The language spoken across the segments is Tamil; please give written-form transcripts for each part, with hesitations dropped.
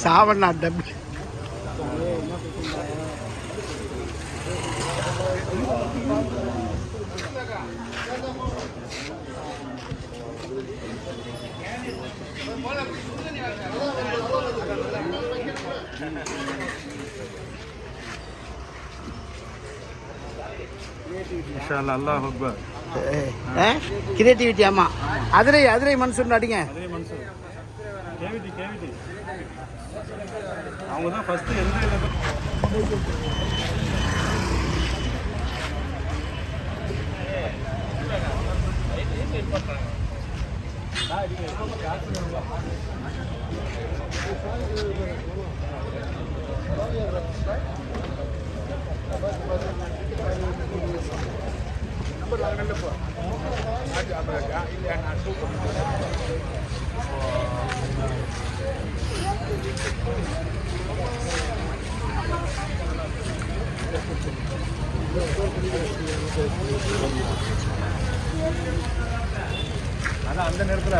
சாவண்ணா டப்பு அல்லாஹ் அக்பர். கிரியேட்டிவிட்டி. ஆமாம், அதிரை மன்சூர் அடிங்க. அவங்க தான் ஃபர்ஸ்ட் எந்த அதான் அந்த நேரத்தில்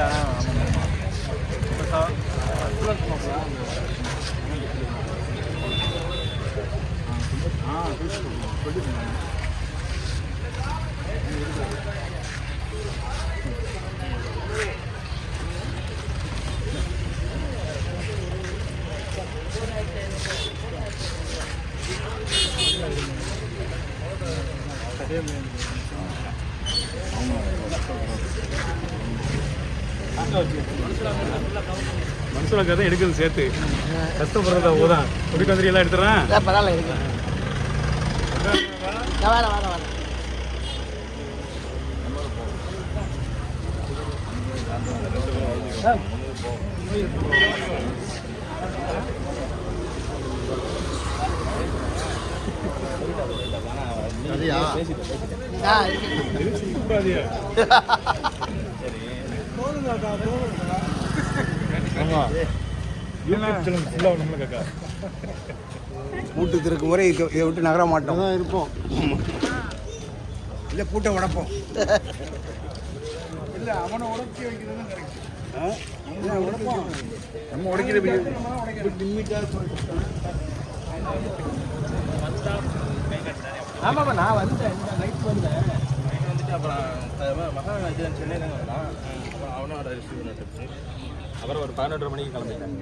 மனசுல கதை எடுக்கிறது சேர்த்து கஷ்டப்படுறதா ஊதான் குடி கந்திரி எல்லாம் எடுத்துறேன். பரவாயில்ல இருக்கு. பூட்டு திறக்கும் முறை இதை விட்டு நகர மாட்டோம் தான் இருப்போம். இல்லை பூட்டை உடைப்போம். இல்லை அவனை உடச்சி வைக்கிறது உடைப்போம். நம்ம உடைக்கிற ஆமாப்பா. நான் வந்துட்டேன், நைட் வந்தேன். வந்துட்டு அப்புறம் மகாராஜன் சென்னையில் வரலாம். அவனோட ரிசீவ் பண்ணிட்டு அப்புறம் ஒரு 11:30 மணிக்கு கிளம்பிட்டேன்.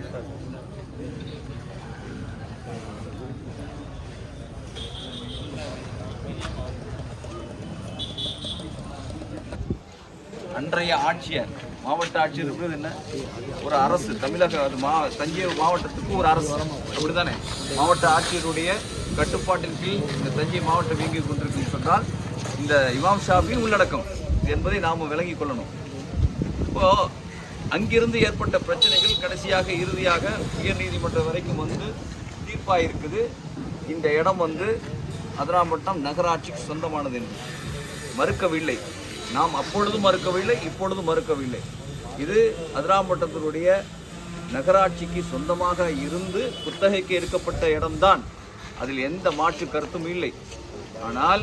அன்றைய ஆட்சியர், மாவட்ட ஆட்சியர் இருக்கிறது என்ன, ஒரு அரசு, தமிழக தஞ்சை மாவட்டத்துக்கு ஒரு அரசு, அப்படித்தானே? மாவட்ட ஆட்சியருடைய கட்டுப்பாட்டின் கீழ் இந்த தஞ்சை மாவட்டம் இயங்கிக் கொண்டிருக்கு சொன்னால் இந்த இமாம் ஷாஃபி உள்ளடக்கம் என்பதை நாம் விளங்கிக் கொள்ளணும். இப்போ அங்கிருந்து ஏற்பட்ட பிரச்சனைகள் கடைசியாக இறுதியாக உயர் நீதிமன்றம் வரைக்கும் வந்து தீர்ப்பாக இருக்குது. இந்த இடம் வந்து அதிராம்பட்டம் நகராட்சிக்கு சொந்தமானது என்று மறுக்கவில்லை. நாம் அப்பொழுதும் மறுக்கவில்லை, இப்பொழுதும் மறுக்கவில்லை. இது அதிராம்பட்டத்தினுடைய நகராட்சிக்கு சொந்தமாக இருந்து குத்தகைக்கு எடுக்கப்பட்ட இடம்தான். அதில் எந்த மாற்று கருத்தும் இல்லை. ஆனால்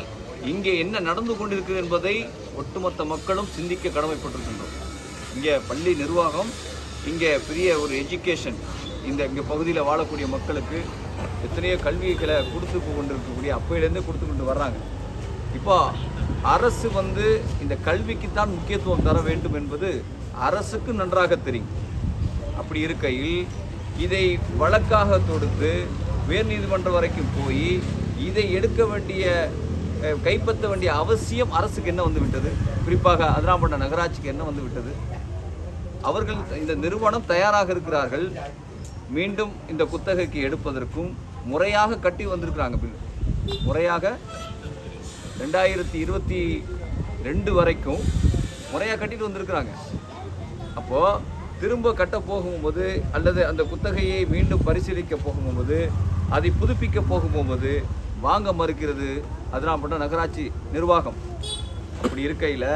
இங்கே என்ன நடந்து கொண்டிருக்கிறது என்பதை ஒட்டுமொத்த மக்களும் சிந்திக்க கடமைப்பட்டிருக்கின்றோம். இங்கே பள்ளி நிர்வாகம், இங்கே பெரிய ஒரு எஜுகேஷன், இங்கே பகுதியில் வாழக்கூடிய மக்களுக்கு எத்தனையோ கல்விகளை கொடுத்து கொண்டிருக்கக்கூடிய அப்பையிலேருந்து கொடுத்து கொண்டு வர்றாங்க. இப்போ அரசு வந்து இந்த கல்விக்குத்தான் முக்கியத்துவம் தர வேண்டும் என்பது அரசுக்கு நன்றாக தெரியும். அப்படி இருக்கையில் இதை வழக்காக தொடுத்து உயர் நீதிமன்றம் வரைக்கும் போய் இதை எடுக்க வேண்டிய, கைப்பற்ற வேண்டிய அவசியம் அரசுக்கு என்ன வந்து விட்டது? குறிப்பாக அதிராம்பட்டம் நகராட்சிக்கு என்ன வந்து விட்டது? அவர்கள் இந்த நிறுவனம் தயாராக இருக்கிறார்கள் மீண்டும் இந்த குத்தகைக்கு எடுப்பதற்கும். முறையாக கட்டி வந்திருக்கிறாங்க. பில் முறையாக 2022 வரைக்கும் முறையாக கட்டிட்டு வந்திருக்கிறாங்க. அப்போது திரும்ப கட்ட போகும்போது அல்லது அந்த குத்தகையை மீண்டும் பரிசீலிக்க போகும்போது அதை புதுப்பிக்க போகும்போது வாங்க மறுக்கிறது அதிராம்பட்டம் நகராட்சி நிர்வாகம். அப்படி இருக்கையில்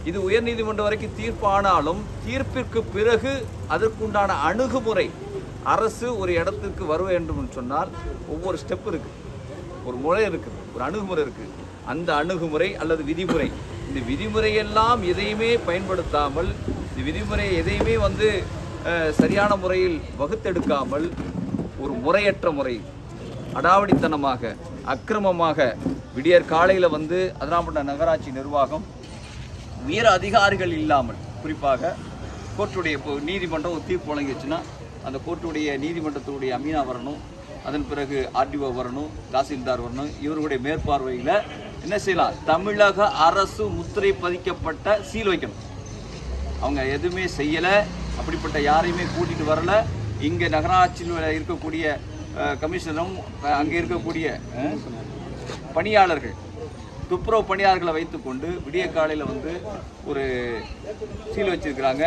இது உயர்நீதிமன்றம் வரைக்கும் தீர்ப்பானாலும் தீர்ப்பிற்கு பிறகு அதற்குண்டான அணுகுமுறை அரசு ஒரு இடத்துக்கு வர வேண்டும் சொன்னால் ஒவ்வொரு ஸ்டெப் இருக்குது, ஒரு முறை இருக்குது, ஒரு அணுகுமுறை இருக்குது. அந்த அணுகுமுறை அல்லது விதிமுறை, இந்த விதிமுறையெல்லாம் எதையுமே பயன்படுத்தாமல், இந்த விதிமுறை எதையுமே சரியான முறையில் வகுத்தெடுக்காமல் ஒரு முறையற்ற முறை அடாவடித்தனமாக அக்கிரமமாக விடியற் காலையில் அதிராம்பட்டம் நகராட்சி நிர்வாகம் உயர் அதிகாரிகள் இல்லாமல், குறிப்பாக கோர்ட்டுடைய இப்போ நீதிமன்றம் ஒரு தீர்ப்பு வழங்கிச்சுன்னா அந்த கோர்ட்டுடைய நீதிமன்றத்துடைய அமீனா வரணும், அதன் பிறகு ஆர்டிஓ வரணும், தாசில்தார் வரணும். இவர்களுடைய மேற்பார்வையில் என்ன செய்யலாம், தமிழக அரசு முத்திரை பதிக்கப்பட்ட சீல் வைக்கணும். அவங்க எதுவுமே செய்யலை, அப்படிப்பட்ட யாரையுமே கூட்டிகிட்டு வரல. இங்கே நகராட்சியில் இருக்கக்கூடிய கமிஷனரும் அங்கே இருக்கக்கூடிய பணியாளர்கள், துப்புரவு பணியாளர்களை வைத்துக்கொண்டு விடிய காலையில் ஒரு சீல் வச்சிருக்கிறாங்க.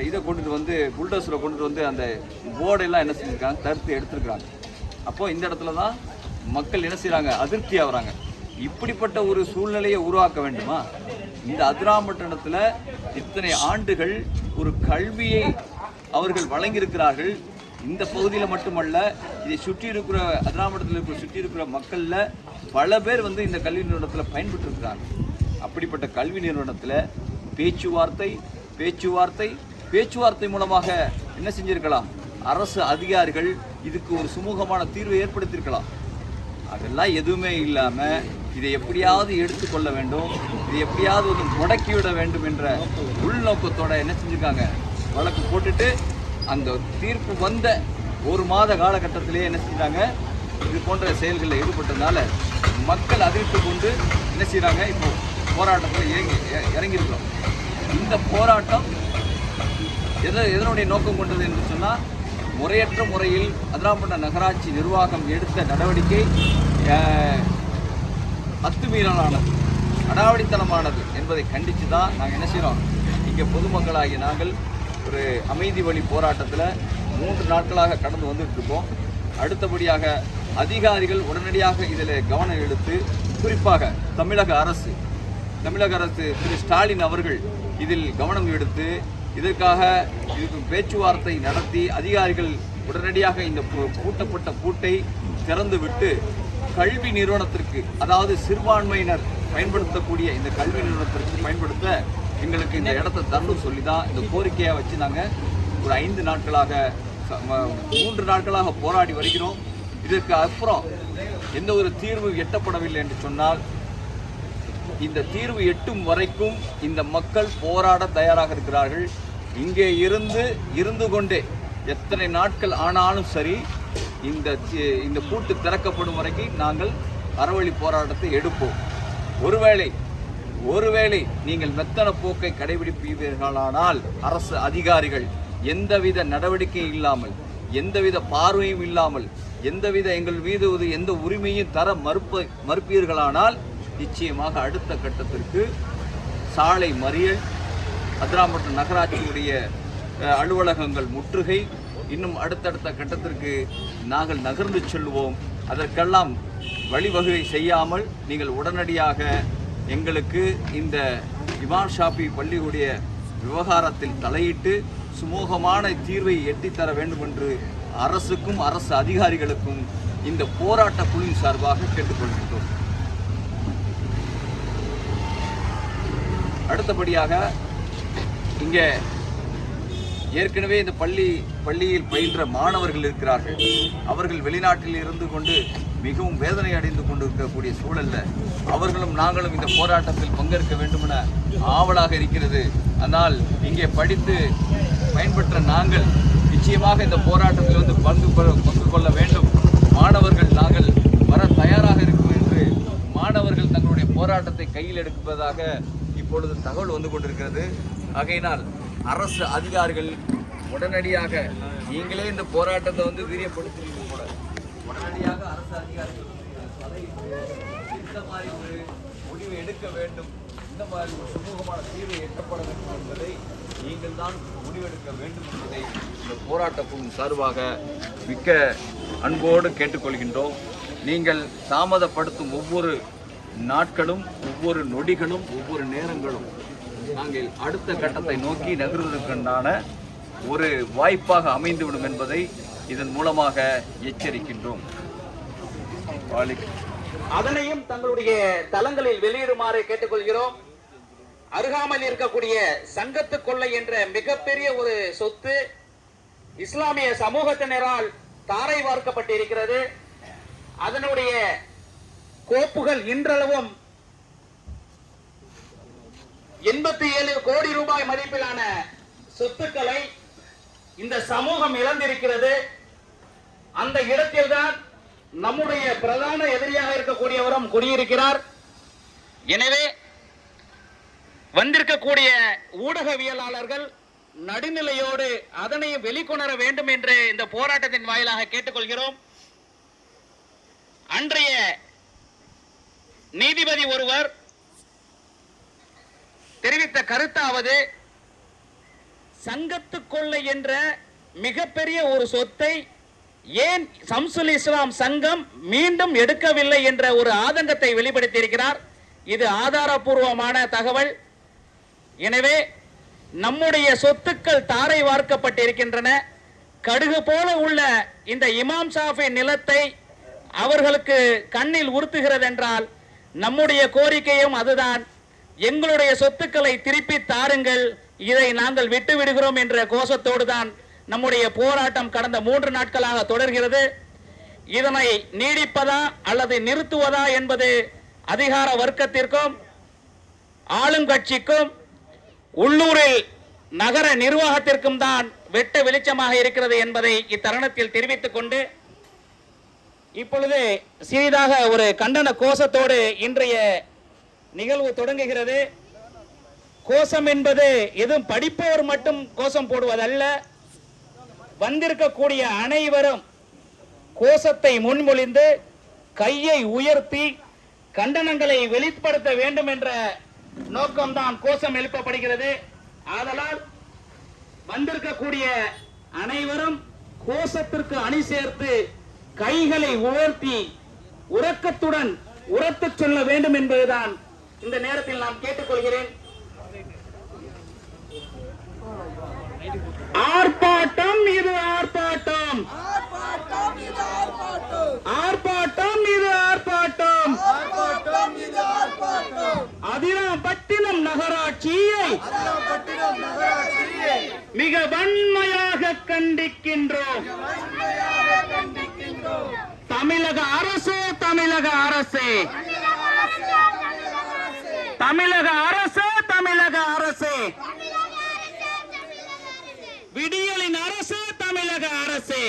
இதை கொண்டுட்டு புல்டோசரை கொண்டுட்டு அந்த போர்டெல்லாம் என்ன செஞ்சுருக்காங்க, தடுத்து எடுத்துருக்குறாங்க. அப்போது இந்த இடத்துல தான் மக்கள் என்ன செய்கிறாங்க, அதிருப்தி ஆகிறாங்க. இப்படிப்பட்ட ஒரு சூழ்நிலையை உருவாக்க வேண்டுமா? இந்த அதிராம்பட்டணத்தில் இத்தனை ஆண்டுகள் ஒரு கல்வியை அவர்கள் வழங்கியிருக்கிறார்கள். இந்த பகுதியில் மட்டுமல்ல, இதை சுற்றி இருக்கிற அதிராம்பட்டத்தில் சுற்றி இருக்கிற மக்களில் பல பேர் இந்த கல்வி நிறுவனத்தில் பயன்பெற்றிருக்கிறாங்க. அப்படிப்பட்ட கல்வி நிறுவனத்தில் பேச்சுவார்த்தை மூலமாக என்ன செஞ்சிருக்கலாம், அரசு அதிகாரிகள் இதுக்கு ஒரு சுமூகமான தீர்வை ஏற்படுத்தியிருக்கலாம். அதெல்லாம் எதுவுமே இல்லாமல் இதை எப்படியாவது எடுத்துக்கொள்ள வேண்டும், இதை எப்படியாவது முடக்கிவிட வேண்டும் என்ற உள்நோக்கத்தோட என்ன செஞ்சுருக்காங்க, வழக்கு போட்டுட்டு அந்த தீர்ப்பு வந்த ஒரு மாத காலகட்டத்திலே என்ன செஞ்சாங்க, இது போன்ற செயல்களில் ஈடுபட்டதுனால மக்கள் அதிர்த்து கொண்டு என்ன செய்கிறாங்க, இப்போ போராட்டத்தில் இறங்கியிருக்கிறோம். இந்த போராட்டம் எதனுடைய நோக்கம் கொண்டது என்று சொன்னால், முறையற்ற முறையில் அதிராம்பட்டம் நகராட்சி நிர்வாகம் எடுத்த நடவடிக்கை அத்துமீறலானது, அடாவடித்தனமானது என்பதை கண்டித்து தான் நாங்கள் என்ன செய்கிறோம், இங்கே பொதுமக்களாகிய நாங்கள் ஒரு அமைதி வழி போராட்டத்தில் 3 நாட்களாக கடந்து வந்துட்டு இருக்கோம். அடுத்தபடியாக அதிகாரிகள் உடனடியாக இதில் கவனம் எடுத்து, குறிப்பாக தமிழக அரசு திரு ஸ்டாலின் அவர்கள் இதில் கவனம் எடுத்து இதற்காக பேச்சுவார்த்தை நடத்தி அதிகாரிகள் உடனடியாக இந்த பூட்டப்பட்ட பூட்டை திறந்துவிட்டு கல்வி நிறுவனத்திற்கு, அதாவது சிறுபான்மையினர் பயன்படுத்தக்கூடிய இந்த கல்வி நிறுவனத்திற்கு பயன்படுத்த எங்களுக்கு இந்த இடத்தை தரணும் சொல்லி தான் இந்த கோரிக்கையை வச்சு நாங்கள் ஒரு 5 நாட்களாக 3 நாட்களாக போராடி வருகிறோம். இதற்கு அப்புறம் எந்த ஒரு தீர்வு எட்டப்படவில்லை என்று சொன்னால், இந்த தீர்வு எட்டும் வரைக்கும் இந்த மக்கள் போராட தயாராக இருக்கிறார்கள். இங்கே இருந்து கொண்டே எத்தனை நாட்கள் ஆனாலும் சரி, இந்த பூட்டு திறக்கப்படும் வரைக்கும் நாங்கள் அறவழி போராட்டத்தை எடுப்போம். ஒருவேளை நீங்கள் மெத்தன போக்கை கடைபிடிப்பீர்களானால் அரசு அதிகாரிகள் எந்தவித நடவடிக்கை இல்லாமல், எந்தவித பார்வையும் இல்லாமல், எந்தவித எங்கள் மீது எந்த உரிமையும் தர மறுப்பீர்களானால் நிச்சயமாக அடுத்த கட்டத்திற்கு சாலை மறியல், அதிராம்பட்டம் நகராட்சியுடைய அலுவலகங்கள் முற்றுகை, இன்னும் அடுத்தடுத்த கட்டத்திற்கு நாங்கள் நகர்ந்து செல்வோம். அதற்கெல்லாம் வழிவகை செய்யாமல் நீங்கள் உடனடியாக எங்களுக்கு இந்த இமாம் ஷாஃபி பள்ளியுடைய விவகாரத்தில் தலையிட்டு சுமூகமான தீர்வை எட்டித்தர வேண்டும் என்று அரசுக்கும் அரசு அதிகாரிகளுக்கும் இந்த போராட்ட குழுவின் சார்பாக கேட்டுக்கொள்கின்றோம். அடுத்தபடியாக இங்கே ஏற்கனவே இந்த பள்ளியில் பயின்ற மாணவர்கள் இருக்கிறார்கள். அவர்கள் வெளிநாட்டில் இருந்து கொண்டு மிகவும் வேதனை அடைந்து கொண்டு இருக்கக்கூடிய சூழலில் அவர்களும் நாங்களும் இந்த போராட்டத்தில் பங்கேற்க வேண்டுமென ஆவலாக இருக்கிறது. ஆனால் இங்கே படித்து பயன்பெற்ற நாங்கள் நிச்சயமாக இந்த போராட்டத்தில் பங்கு கொள்ள வேண்டும். மாணவர்கள் நாங்கள் வர தயாராக இருக்கும் என்று மாணவர்கள் தங்களுடைய போராட்டத்தை கையில் எடுப்பதாக இப்பொழுது தகவல் வந்து கொண்டிருக்கிறது. ஆகையினால் அரசு அதிகாரிகள் உடனடியாக, நீங்களே இந்த போராட்டத்தை வீரியப்படுத்துவீங்க கூட, உடனடியாக அரசு அதிகாரிகள் இந்த மாதிரி ஒரு முடிவை எடுக்க வேண்டும், இந்த மாதிரி ஒரு சுமூகமான தீர்வை எட்டப்பட வேண்டும் என்பதை நீங்கள் தான் முடிவெடுக்க வேண்டும் என்பதை இந்த போராட்ட குழு சார்பாக மிக்க அன்போடு கேட்டுக்கொள்கின்றோம். நீங்கள் தாமதப்படுத்தும் ஒவ்வொரு நாட்களும், ஒவ்வொரு நொடிகளும், ஒவ்வொரு நேரங்களும் நாங்கள் அடுத்த கட்டத்தை நோக்கி நகர்வதற்குண்டான ஒரு வாய்ப்பாக அமைந்துவிடும் என்பதை இதன் மூலமாக எச்சரிக்கின்றோம். அதனையும் தங்களுடைய தளங்களில் வெளியிடுமாறு கேட்டுக்கொள்கிறோம். அருகாமையில் இருக்கக்கூடிய சங்கத்து கொள்ளை என்ற மிகப்பெரிய ஒரு சொத்து இஸ்லாமிய சமூகத்தினரால் தாரை வார்க்கப்பட்டிருக்கிறது. அதனுடைய கோப்புகள் இன்றளவும் 87 கோடி ரூபாய் மதிப்பிலான சொத்துக்களை இந்த சமூகம் இழந்திருக்கிறது. அந்த இடத்தில்தான் நம்முடைய பிரதான எதிரியாக இருக்கக்கூடியவரும் குடியிருக்கிறார். எனவே வந்திருக்கக்கூடிய ஊடகவியலாளர்கள் நடுநிலையோடு அதனை வெளிக்கொணர வேண்டும் என்று இந்த போராட்டத்தின் வாயிலாக கேட்டுக்கொள்கிறோம். அன்றைய நீதிபதி ஒருவர் தெரிவித்த கருத்தாவது, சங்கத்து கொள்ளை என்ற மிகப்பெரிய ஒரு சொத்தை ஏன் சம்சுல் இஸ்லாம் சங்கம் மீண்டும் எடுக்கவில்லை என்ற ஒரு ஆதங்கத்தை வெளிப்படுத்தியிருக்கிறார். இது ஆதாரபூர்வமான தகவல். எனவே நம்முடைய சொத்துக்கள் தாரை வார்க்கப்பட்டிருக்கின்றன. கடுகு போல உள்ள இந்த இமாம் ஷாஃபி நிலத்தை அவர்களுக்கு கண்ணில் உறுத்துகிறது என்றால் நம்முடைய கோரிக்கையும் அதுதான். எங்களுடைய சொத்துக்களை திருப்பி தாருங்கள், இதை நாங்கள் விட்டு விடுகிறோம் என்ற கோஷத்தோடு தான் நம்முடைய போராட்டம் கடந்த 3 நாட்களாக தொடர்கிறது. இதனை நீடிப்பதா அல்லது நிறுத்துவதா என்பது அதிகார வர்க்கத்திற்கும் ஆளுங்கட்சிக்கும் உள்ளூரில் நகர நிர்வாகத்திற்கும் தான் வெட்ட வெளிச்சமாக இருக்கிறது என்பதை இத்தருணத்தில் தெரிவித்துக் கொண்டு, இப்பொழுது சிறிதாக ஒரு கண்டன கோஷத்தோடு இன்றைய நிகழ்வு தொடங்குகிறது. கோஷம் என்பது எதுவும் படிப்பவர் மட்டும் கோஷம் போடுவதல்ல. வந்திருக்கக்கூடிய அனைவரும் கோஷத்தை முன்மொழிந்து கையை உயர்த்தி கண்டனங்களை வெளிப்படுத்த வேண்டும் என்ற நோக்கம்தான் கோஷம் எழுப்பப்படுகிறது. ஆதலால் வந்திருக்கக்கூடிய அனைவரும் கோஷத்திற்கு அணி சேர்த்து கைகளை உயர்த்தி உறக்கத்துடன் உரத்து சொல்ல வேண்டும் என்பதுதான் இந்த நேரத்தில் நான் கேட்டுக்கொள்கிறேன். ஆர்ப்பாட்டம் இது ஆர்ப்பாட்டம், ஆர்ப்பாட்டம் இது ஆர்ப்பாட்டம். அதிராம்பட்டினம் நகராட்சியை மிக வன்மையாக கண்டிக்கின்றோம். தமிழக அரசு, தமிழக அரசு, தமிழக அரசு, தமிழக அரசு, விடியலின் அரசு, தமிழக அரசு,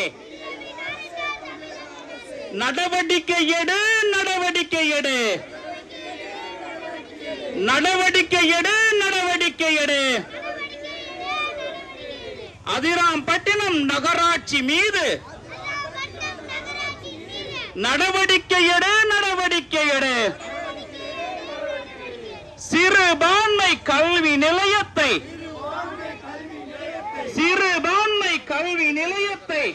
நடவடிக்கை எடு, நடவடிக்கை எடு, நடவடிக்கை எடு, நடவடிக்கை எடு. அதிராம்பட்டினம் நகராட்சி மீது நடவடிக்கை எடு, நடவடிக்கை எடு. சிறுபான்மை கல்வி நிலையத்தை, சிறுபான்மை கல்வி நிலையத்தை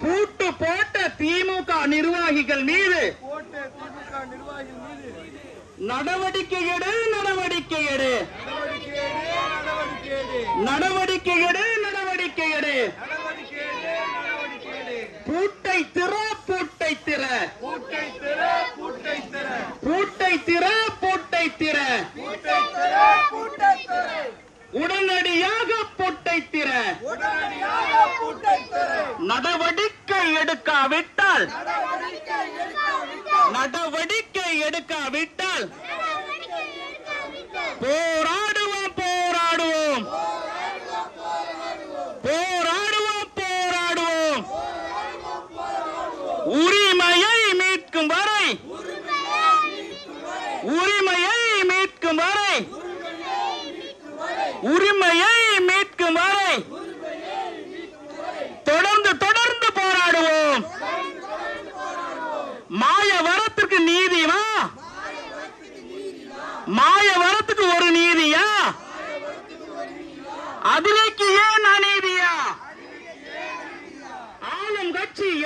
பூட்டு போட்ட திமுக நிர்வாகிகள் மீது நடவடிக்கை எடு, நடவடிக்கை எடு, நடவடிக்கை எடு, நடவடிக்கை எடு. பூட்டை திற, பூட்டை திற, பூட்டை திற, பூட்டை திற, பூட்டை திற, உடனடியாக பூட்டை திற. நடவடிக்கை எடுக்காவிட்டால், நடவடிக்கை எடுக்காவிட்டால் போராடுவோம், போராடுவோம், போராடுவோம், போராடுவோம். உரிமையை மீட்கும் வரை, உரிமையை மீட்கும் வரை, உரிமையை மீட்கும் வரை தொடர்ந்து தொடர்ந்து போராடுவோம். மாயவரத்துக்கு நீதியா? மாயவரத்துக்கு ஒரு நீதியா?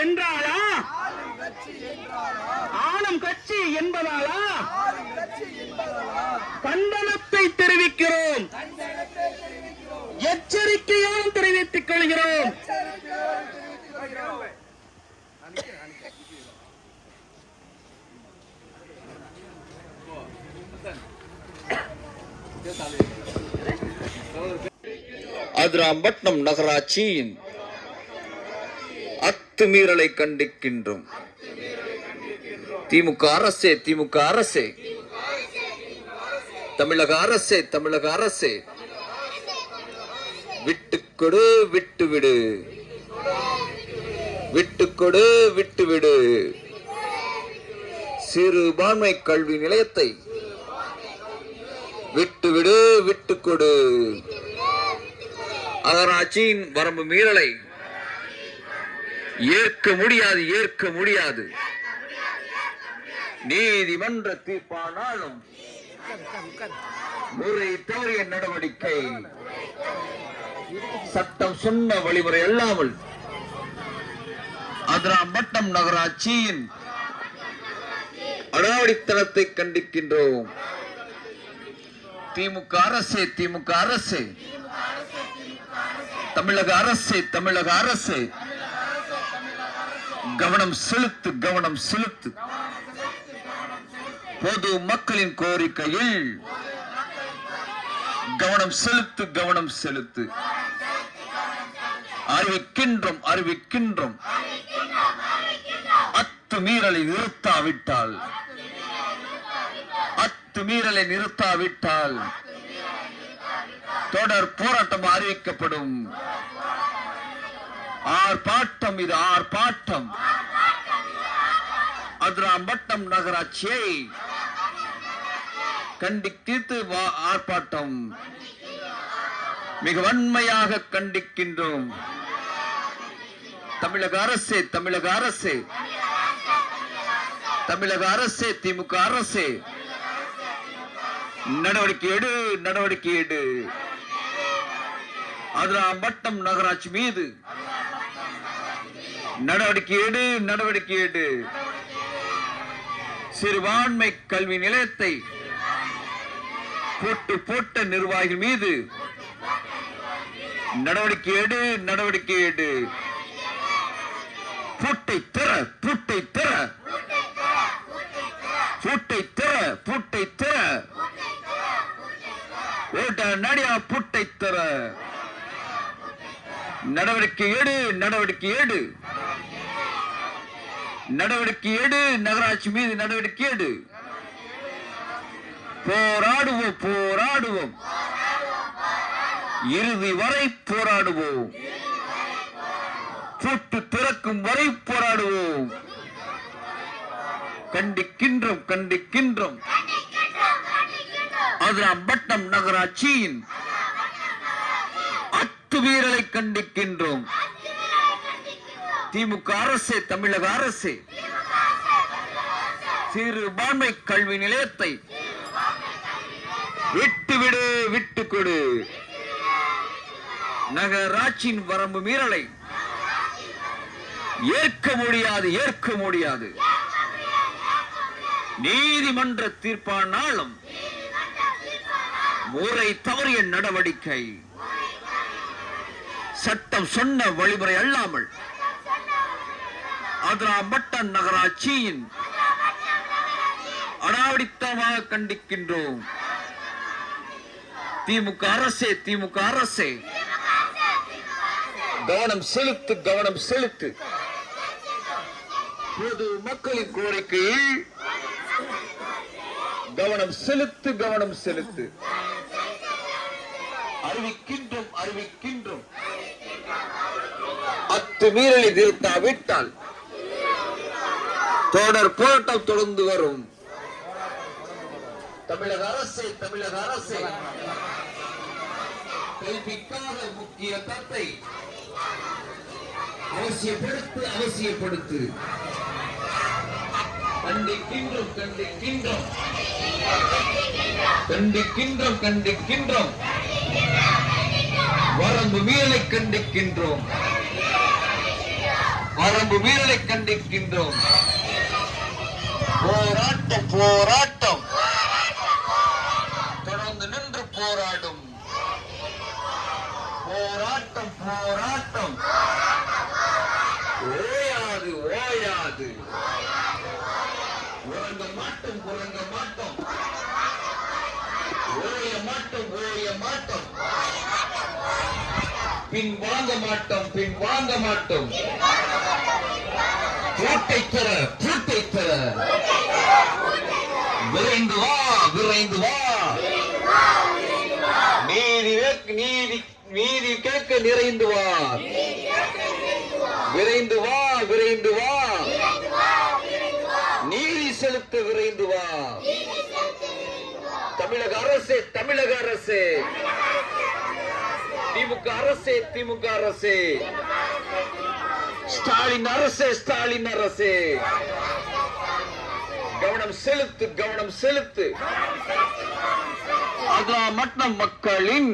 என்றாளா? ஆளும் கட்சி என்பதாலா? கண்டனத்தை தெரிவிக்கிறோம், எச்சரிக்கையால் தெரிவித்துக் கொள்கிறோம். அதிராம்பட்டினம் நகராட்சியின் அத்துமீறலை கண்டிக்கின்றோம். திமுக அரசே, திமுக அரசே, தமிழக அரசே, தமிழக அரசே, விட்டுக்கொடு, விட்டுவிடு, விட்டுக்கொடு, விட்டுவிடு. சிறுபான்மை கல்வி நிலையத்தை விட்டுவிடு, விட்டுக்கொடு. நகராட்சியின் வரம்பு மீறலை ஏற்க முடியாது, ஏற்க முடியாது. நீதிமன்ற தீர்ப்பானாலும் முறை தவறிய நடவடிக்கை, சட்டம் சொன்ன வழிமுறை அல்லாமல் அதிராம்பட்டினம் நகராட்சியின் அடாவடித்தனத்தை கண்டிக்கின்றோம். திமுக அரசே, திமுக அரசே, தமிழக அரசே, தமிழக அரசே, கவனம் செலுத்து, கவனம் செலுத்து. பொது மக்களின் கோரிக்கையில் கவனம் செலுத்து, கவனம் செலுத்து. அறிவிக்கின்றோம், அறிவிக்கின்றோம். அத்துமீறலை நிறுத்தாவிட்டால், அத்துமீறலை நிறுத்தாவிட்டால் தொடர் போராட்டம் அறிவிக்கப்படும். ஆர்ப்பாட்டம், இது ஆர்ப்பாட்டம். அதிராம்பட்டினம் நகராட்சியை கண்டித்து ஆர்ப்பாட்டம் மிக வன்மையாக கண்டிக்கின்றோம். தமிழக அரசே, தமிழக அரசே, தமிழக அரசே, திமுக அரசே, நடவடிக்கை எடு, நடவடிக்கை எடு. அதிராம்பட்டினம் நகராட்சி மீது நடவடிக்கை எடு, நடவடிக்கை எடு. சிறுபான்மை கல்வி நிலையத்தை போட்ட நிர்வாகிகள் மீது நடவடிக்கை எடு, நடவடிக்கை எடு. பூட்டை திற, பூட்டை திற, பூட்டை திற, பூட்டை திற. ஓட்ட நடியா பூட்டை திற. நடவடிக்கை எடு, நடவடிக்கை எடு, நடவடிக்கை எடு. நகராட்சி மீது நடவடிக்கை எடு. போராடுவோம், போராடுவோம், இறுதி வரை போராடுவோம். பூட்டு திறக்கும் வரை போராடுவோம். கண்டிக்கின்றோம், கண்டிக்கின்றோம். அதிராம்பட்டினம் நகராட்சியின் அத்துமீறலை கண்டிக்கின்றோம். திமுக அரசே, தமிழக அரசே, சிறுபான்மை கல்வி நிலையத்தை விட்டுவிடு, விட்டுக்கொடு. நகராட்சியின் வரம்பு மீறலை ஏற்க முடியாது, ஏற்க முடியாது. நீதிமன்ற தீர்ப்பானாலும் முறை தவறிய நடவடிக்கை, சட்டம் சொன்ன வழிமுறை அல்லாமல் அதிராம்பட்டினம் நகராட்சியின் அடாவடித்தனமாக கண்டிக்கின்றோம். திமுக அரசே, திமுக அரசே, கவனம் செலுத்து, கவனம் செலுத்து. பொது மக்களின் கோரிக்கையில் கவனம் செலுத்து, கவனம் செலுத்து. அறிவிக்கின்றோம், அறிவிக்கின்றோம். அத்துமீறலை நிறுத்தாவிட்டால் தொடர் போராட்டம் தொடர்ந்து வரும். தமிழக அரசே, தமிழக அரசே, கல்விக்காக முக்கியத்துவத்தை அவசியப்படுத்து, அவசியப்படுத்து. கண்டிக்கின்றோம், கண்டிக்கின்றோம், கண்டிக்கின்றோம், கண்டிக்கின்றோம். வரம்பு மீறலை கண்டிக்கின்றோம். வரம்பு மீறலை கண்டிக்கின்றோம். போராட்டம் போராட்டம் தொடர்ந்து நின்று போராடும். போராட்டம் போராட்டம் ஓயாது ஓயாது. உறங்க மாட்டோம் உறங்க மாட்டோம். ஓய மாட்டோம் ஓய மாட்டோம். பின் வாங்க மாட்டோம் பின் வாங்க மாட்டோம். பூட்டை தர பூட்டை தர. விரைந்து வா விரைந்து வா. நீதி நீதி நீதி கேட்க நிறைந்து வா. விரைந்து வா விரைந்து வா. நீதி செலுத்த விரைந்து வா. தமிழக அரசே தமிழக அரசே. திமுக அரசே திமுக அரசே. ஸ்டாலின் அரசே ஸ்டாலின் அரசே. கவனம் செலுத்து கவனம் செலுத்து. அதாமட்டம் மக்களின்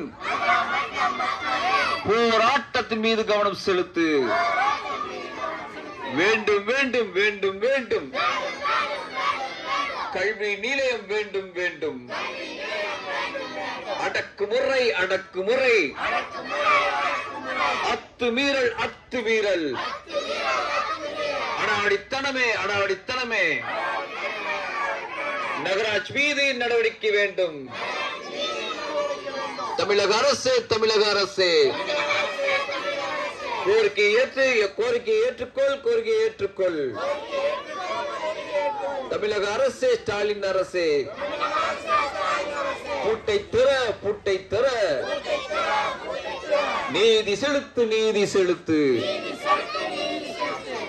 போராட்டத்தின் மீது கவனம் செலுத்து. வேண்டும் வேண்டும் வேண்டும் வேண்டும். கல்வி நிலையம் வேண்டும் வேண்டும். அடக்குமுறை அடக்குமுறை. அத்துமீறல் அத்துமீறல். அடாவடித்தனமே அடாவடித்தனமே. நகராட்சி மீது நடவடிக்கை வேண்டும். தமிழக அரசே தமிழக அரசே. கோரிக்கை ஏற்று கோரிக்கை ஏற்றுக்கொள் கோரிக்கை ஏற்றுக்கொள். தமிழக அரசே ஸ்டாலின் அரசே. பூட்டை திற பூட்டை திற. நீதி செலுத்து நீதி செலுத்து.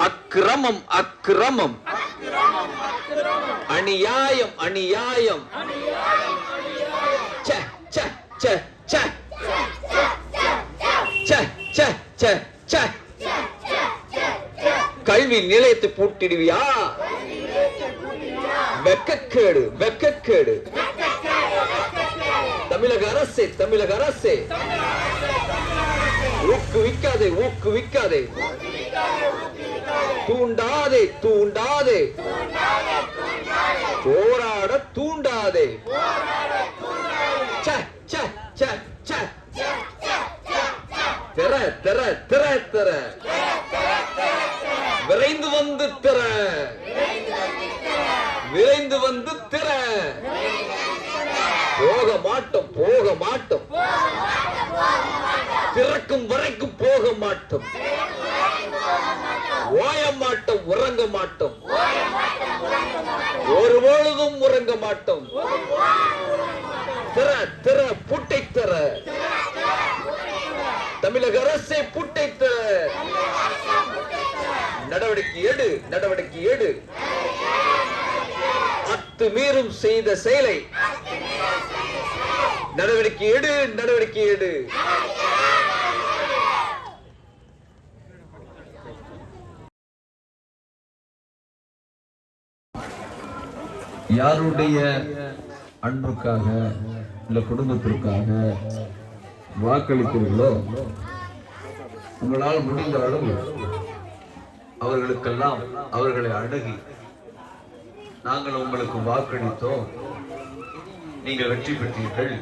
அக்கிரமம் அக்கிரமம். அநியாயம் அநியாயம். ச ச ச ச ச ச ச ச. கல்வி நிலையத்தை பூட்டிடுவியா? வெக்கக்கேடு வெக்கக்கேடு. தமிழக அரசே தமிழக அரசே. ஊக்குவிக்காதே ஊக்குவிக்காதே. தூண்டாதே தூண்டாதே. போராட தூண்டாதே. ச ச ச ச. திற திற திற திற. விரைந்து வந்து திற விரைந்து வந்து திற. போக மாட்டோம் போக மாட்டோம். திறக்கும் வரைக்கும் போக மாட்டோம். ஓய மாட்டோம் உறங்க மாட்டோம். ஒருபொழுதும் உறங்க மாட்டோம். திற திற பூட்டை திற. தமிழக அரசை பூட்டை திற. நடவடிக்கை எடு நடவடிக்கை எடு. அத்துமீறும் செய்த செயலை நடவடிக்கை எடு நடவடிக்கை எடு. யாருடைய அன்புக்காக இல்ல குடும்பத்திற்காக வாக்களித்தீர்களோ உங்களால் முடிந்த அளவு அவர்களுக்கெல்லாம் அவர்களை அணுகி நாங்கள் உங்களுக்கு வாக்களித்தோம், நீங்கள் வெற்றி பெற்றீர்கள்,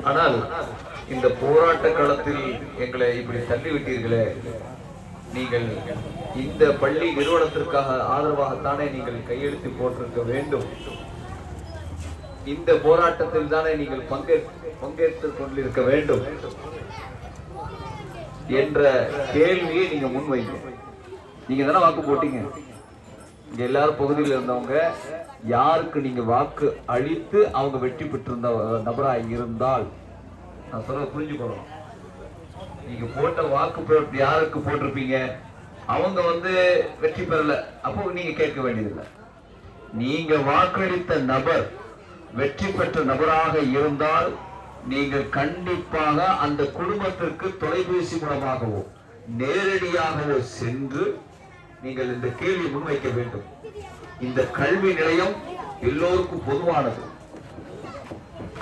ஆனால் இந்த போராட்ட களத்தில் எங்களை இப்படி தள்ளிவிட்டீர்களே, நீங்கள் இந்த பள்ளி நிறுவனத்திற்காக ஆதரவாகத்தானே நீங்கள் கையெழுத்து போட்டிருக்க வேண்டும், இந்த போராட்டத்தில் தானே நீங்கள் பங்கேற்றுக் கொண்டிருக்க வேண்டும் என்ற கேள்வியை நீங்க முன்வைங்க. நீங்க தானே வாக்கு போட்டீங்க. இங்க எல்லாரும் பகுதியில் இருந்தவங்க யாருக்கு நீங்க வாக்கு அளித்து அவங்க வெற்றி பெற்றிருந்த நபராக இருந்தால் நான் சொல்ல புரிஞ்சுக்கணும். நீங்க போட்ட வாக்கு யாருக்கு போட்டிருப்பீங்க, அவங்க வெற்றி பெறல, அப்போ நீங்க கேட்க வேண்டியதில்லை. நீங்க வாக்களித்த நபர் வெற்றி பெற்ற நபராக இருந்தால் நீங்கள் கண்டிப்பாக அந்த குடும்பத்திற்கு தொலைபேசி மூலமாகவோ நேரடியாகவோ சென்று நீங்கள் இந்த கேள்வி முன்வைக்க வேண்டும். இந்த கல்வி நிலையம் எல்லோருக்கும் பொதுவானது.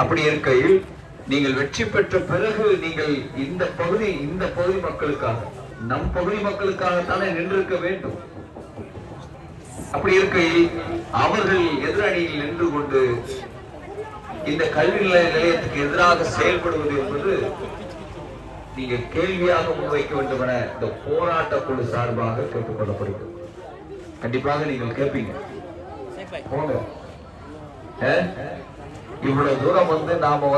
அப்படி இருக்கையில் நீங்கள் வெற்றி பெற்ற பிறகு நீங்கள் இந்த பகுதி மக்களுக்காக நம் பகுதி மக்களுக்காகத்தானே நின்றிருக்க வேண்டும். அப்படி இருக்கையில் அவர்கள் எதிரணியில் நின்று கொண்டு இந்த கல்வி நிலையத்துக்கு எதிராக செயல்படுவது என்பது நீங்க கேள்வியாக முன்வைக்க வேண்டும் என இந்த போராட்ட குழு சார்பாக கேட்டுக்கொள்ளப்படுகிறது. கண்டிப்பாக நீங்கள் கேட்பீங்க, போங்க. இவ்வளவு தூரம் நாம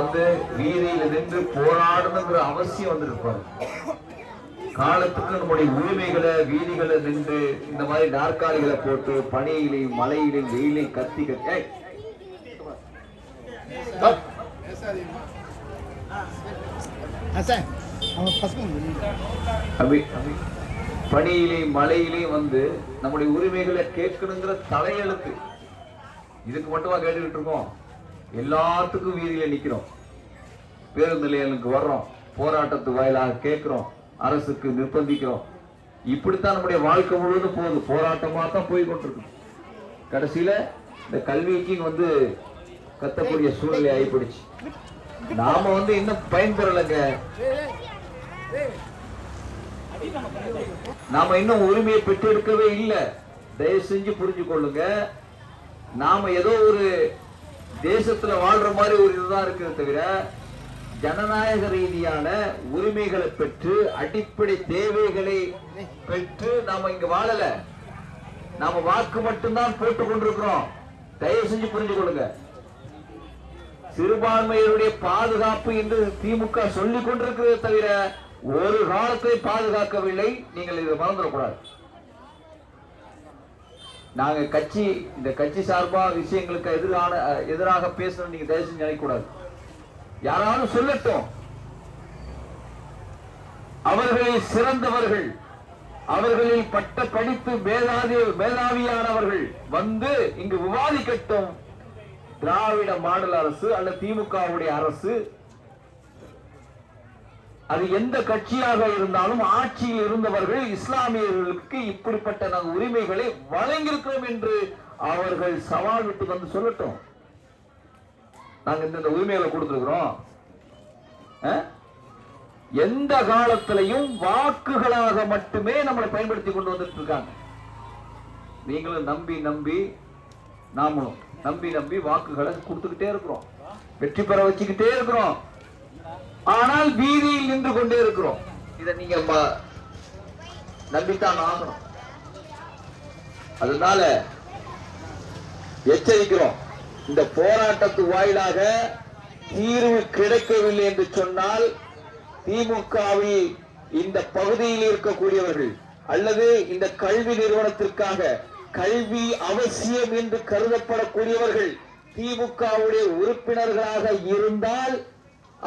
வீதியில நின்று போராடணுங்கிற அவசியம் வந்திருப்பாங்க. காலத்துக்கு நம்முடைய உரிமைகளை வீதிகளை நின்று இந்த மாதிரி நாற்காலிகளை போட்டு பனியிலையும் மழையிலையும் வெயிலையும் கத்தி பனியிலையும் மழையிலையும் நம்முடைய உரிமைகளை கேட்கணுங்கிற தலையெழுத்து. இதுக்கு மட்டுமா கேட்டுக்கிட்டு இருக்கோம்? எல்லாத்துக்கும் வீதியில நிக்கிறோம், பேருந்து நிலையங்களுக்கு வர்றோம், போராட்டத்து வாயிலாக கேட்கிறோம், அரசுக்கு நிர்பந்திக்கிறோம். இப்படித்தான் நம்முடைய வாழ்க்கை முழுவதும் போகுது, போராட்டமா தான் போய் கொண்டிருக்கு. கடைசியில இந்த கல்விக்கு கத்தக்கூடிய சூழ்நிலை ஆயிடுச்சு. நாம இன்னும் பயன்பெறலைங்க. நாம இன்னும் உரிமையை பெற்றெடுக்கவே இல்லை. தயவு செஞ்சு புரிஞ்சு கொள்ளுங்க. நாம ஏதோ ஒரு தேசத்துல வாழ்ற மாதிரி ஒரு இதுதான் இருக்கிறத தவிர ஜனநாயக ரீதியான உரிமைகளை பெற்று அடிப்படை தேவைகளை பெற்று நாம இங்க வாழல. நாம வாக்கு மட்டும்தான் போட்டுக் கொண்டிருக்கிறோம். தயவு செஞ்சு புரிஞ்சு கொள்ளுங்க. சிறுபான்மையினுடைய பாதுகாப்பு என்று திமுக சொல்லிக் கொண்டிருக்கிறத தவிர ஒரு காலத்தை பாதுகாக்கவில்லை. நீங்கள் இதை மறந்துடக்கூடாது. நாங்க இந்த கட்சி சார்பா விஷயங்களுக்கு எதிராக பேசணும் நீங்க தயவு செஞ்சு நினைக்கக்கூடாது. யாராலும் சொல்லட்டும், அவர்களில் சிறந்தவர்கள், அவர்களில் பட்ட படிப்பு மேதாவியானவர்கள் இங்கு விவாதிக்கட்டும். திராவிட மாடல் அரசு அல்லது திமுகவுடைய அரசு, அது எந்த கட்சியாக இருந்தாலும் ஆட்சியில் இருந்தவர்கள் இஸ்லாமியர்களுக்கு இப்படிப்பட்ட நாங்கள் உரிமைகளை வழங்கியிருக்கிறோம் என்று அவர்கள் சவால் விட்டு சொல்லட்டும். நாங்க இந்த உரிமைகளை கொடுத்திருக்கிறோம். எந்த காலத்திலையும் வாக்குகளாக மட்டுமே நம்மளை பயன்படுத்தி கொண்டு வந்துட்டு இருக்காங்க. நீங்களும் நம்பி நம்பி நாமளும் நம்பி நம்பி வாக்குகளை கொடுத்துக்கிட்டே இருக்கிறோம், வெற்றி பெற வச்சுக்கிட்டே இருக்கிறோம். ஆனால் வீதியில் நின்று கொண்டே இருக்கிறோம். இதை நீங்க நம்பித்தான் ஆகணும். அதனால எச்சரிக்கிறோம். இந்த போராட்டத்து வாயிலாக தீர்வு கிடைக்கவில்லை என்று சொன்னால் திமுகவில் இந்த பகுதியில் இருக்கக்கூடியவர்கள் அல்லது இந்த கல்வி நிறுவனத்திற்காக கல்வி அவசியம் என்று கருதப்படக்கூடியவர்கள் திமுகவுடைய உறுப்பினர்களாக இருந்தால்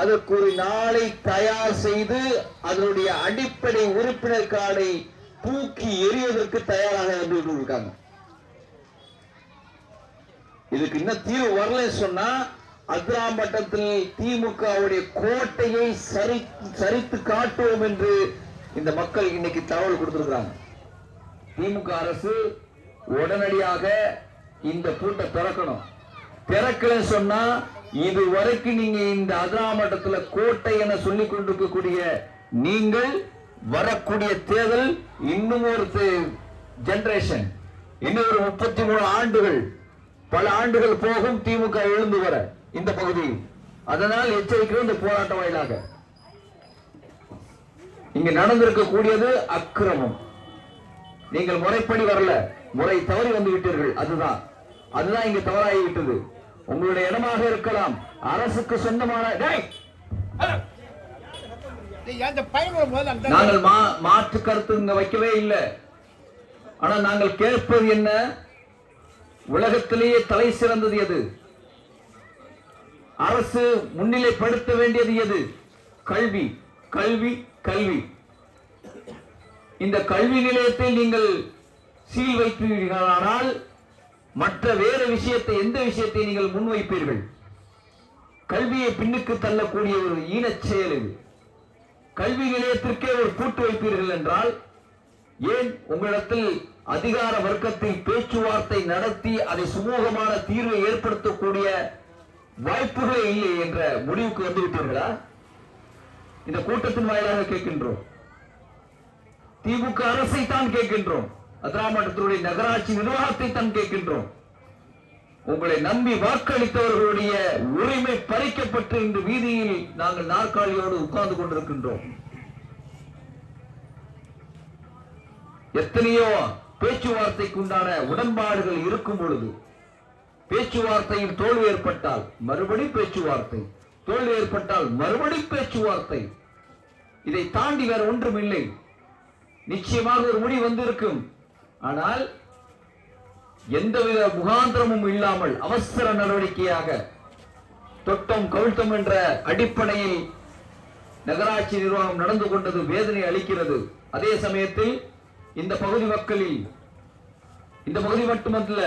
அதற்கு ஒரு நாளை தயார் செய்து அதனுடைய அடிப்படை உறுப்பினர் கார்டை தூக்கி எறிவதற்கு தயாராக இருக்காங்க. இதுக்கு இன்னும் தீர்வு வரல சொன்னா அதிராம்பட்டத்தில் திமுகவுடைய கோட்டையை சரித்து காட்டுவோம் என்று இந்த மக்கள் இன்னைக்கு தகவல் கொடுத்திருக்கிறாங்க. திமுக அரசு உடனடியாக இந்த பூட்டை திறக்கணும். திறக்கல சொன்னா இதுவரைக்கும் நீங்க இந்த அதிராம்பட்டத்துல கோட்டை என சொல்லிக் கொண்டிருக்கக்கூடிய நீங்கள் வரக்கூடிய தேர்தல் இன்னும் ஒரு ஜெனரேஷன், இன்னும் ஒரு 33 ஆண்டுகள், பல ஆண்டுகள் போகும் திமுக எழுந்து வர இந்த பகுதியில். அதனால் எச்சரிக்கிறோம். இந்த போராட்ட வாயிலாக இங்க நடந்திருக்கக்கூடியது அக்கிரமம். நீங்கள் முறைப்படி வரல, முறை தவறி வந்து விட்டீர்கள். அதுதான் இங்க தவறாகிவிட்டது. உங்களுடைய இடமாக இருக்கலாம், அரசுக்கு சொந்தமான. நாங்கள் மாற்று கருத்து இங்க வைக்கவே இல்லை. ஆனா நாங்கள் கேட்பது என்ன? உலகத்திலேயே தலை சிறந்தது எது? அரசு முன்னிலைப்படுத்த வேண்டியது எது? கல்வி, கல்வி, கல்வி. இந்த கல்வி நிலையத்தை நீங்கள் சீல் வைப்பீர்களானால் மற்ற வேறு விஷயத்தை, எந்த விஷயத்தை நீங்கள் முன்வைப்பீர்கள்? கல்வியை பின்னுக்கு தள்ளக்கூடிய ஒரு ஈனச் செயல் இது. கல்வி நிலையத்திற்கே ஒரு பூட்டு வைப்பீர்கள் என்றால் ஏன் உங்களிடத்தில் அதிகார வர்க்கத்தில் பேச்சுவார்த்தை நடத்தி அதை சுமூகமான தீர்வை ஏற்படுத்தக்கூடிய வாய்ப்புகளே இல்லை என்ற முடிவுக்கு வந்துவிட்டீர்களா? இந்த கூட்டத்தின் வாயிலாக கேட்கின்றோம். திமுக அரசை தான் கேட்கின்றோம். அதிராமட்டத்தினுடைய நகராட்சி நிர்வாகத்தை தான் கேட்கின்றோம். உங்களை நம்பி வாக்களித்தவர்களுடைய உரிமை பறிக்கப்பட்டு இன்று வீதியில் நாங்கள் நாற்காலியோடு உட்கார்ந்து கொண்டிருக்கின்றோம். எத்தனையோ பேச்சுவார்த்தைக்கு உண்டான உடன்பாடுகள் இருக்கும் பொழுது பேச்சுவார்த்தையில் தோல்வி ஏற்பட்டால் மறுபடி பேச்சுவார்த்தை, தோல்வி ஏற்பட்டால் மறுபடி பேச்சுவார்த்தை. இதை தாண்டி வேற ஒன்றும் இல்லை. நிச்சயமாக ஒரு முடிவு வந்திருக்கும். ஆனால் எந்தவித முகாந்திரமும் இல்லாமல் அவசர நடவடிக்கையாக தொட்டம் கவிழ்த்தம் என்ற அடிப்படையில் நகராட்சி நிர்வாகம் நடந்து கொண்டது வேதனை அளிக்கிறது. அதே சமயத்தில் இந்த பகுதி மக்களில், இந்த பகுதி மட்டுமல்ல